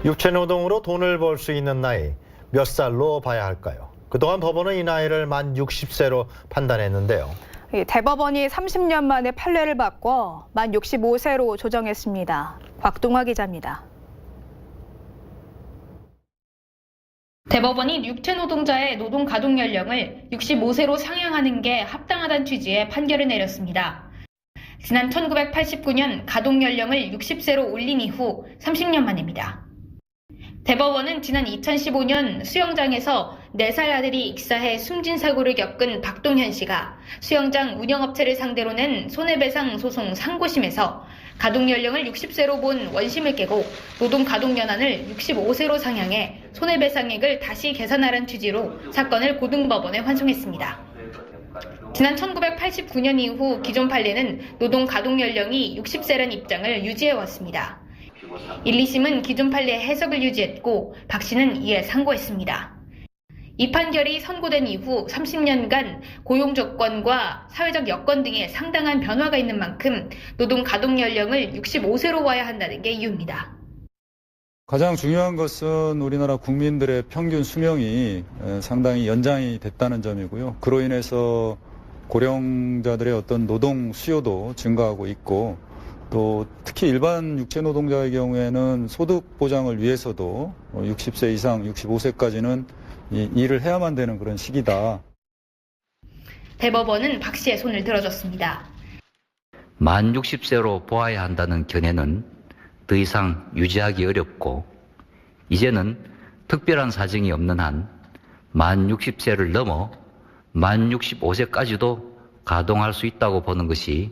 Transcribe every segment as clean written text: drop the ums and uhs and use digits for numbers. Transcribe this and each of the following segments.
육체노동으로 돈을 벌 수 있는 나이 몇 살로 봐야 할까요? 그동안 법원은 이 나이를 만 60세로 판단했는데요. 대법원이 30년 만에 판례를 바꿔 만 65세로 조정했습니다. 곽동화 기자입니다. 대법원이 육체 노동자의 노동 가동 연령을 65세로 상향하는 게 합당하다는 취지의 판결을 내렸습니다. 지난 1989년 가동 연령을 60세로 올린 이후 30년 만입니다. 대법원은 지난 2015년 수영장에서 4살 아들이 익사해 숨진 사고를 겪은 박동현 씨가 수영장 운영업체를 상대로 낸 손해배상 소송 상고심에서 가동 연령을 60세로 본 원심을 깨고 노동 가동 연한을 65세로 상향해 손해배상액을 다시 계산하라는 취지로 사건을 고등법원에 환송했습니다. 지난 1989년 이후 기존 판례는 노동 가동 연령이 60세란 입장을 유지해왔습니다. 1, 2심은 기존 판례의 해석을 유지했고 박 씨는 이에 상고했습니다. 이 판결이 선고된 이후 30년간 고용 조건과 사회적 여건 등에 상당한 변화가 있는 만큼 노동 가동 연령을 65세로 와야 한다는 게 이유입니다. 가장 중요한 것은 우리나라 국민들의 평균 수명이 상당히 연장이 됐다는 점이고요. 그로 인해서 고령자들의 어떤 노동 수요도 증가하고 있고 또 특히 일반 육체 노동자의 경우에는 소득 보장을 위해서도 60세 이상 65세까지는 일을 해야만 되는 그런 시기다. 대법원은 박 씨의 손을 들어줬습니다. 만 60세로 보아야 한다는 견해는 더 이상 유지하기 어렵고 이제는 특별한 사정이 없는 한 만 60세를 넘어 만 65세까지도 가동할 수 있다고 보는 것이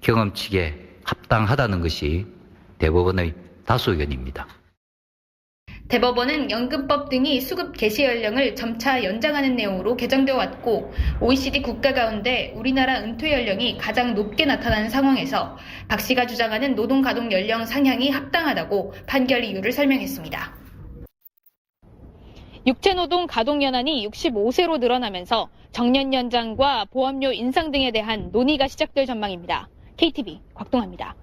경험치에 합당하다는 것이 대법원의 다수 의견입니다. 대법원은 연금법 등이 수급 개시 연령을 점차 연장하는 내용으로 개정되어 왔고 OECD 국가 가운데 우리나라 은퇴 연령이 가장 높게 나타나는 상황에서 박 씨가 주장하는 노동 가동 연령 상향이 합당하다고 판결 이유를 설명했습니다. 육체노동 가동연한이 65세로 늘어나면서 정년 연장과 보험료 인상 등에 대한 논의가 시작될 전망입니다. KTV 곽동화입니다.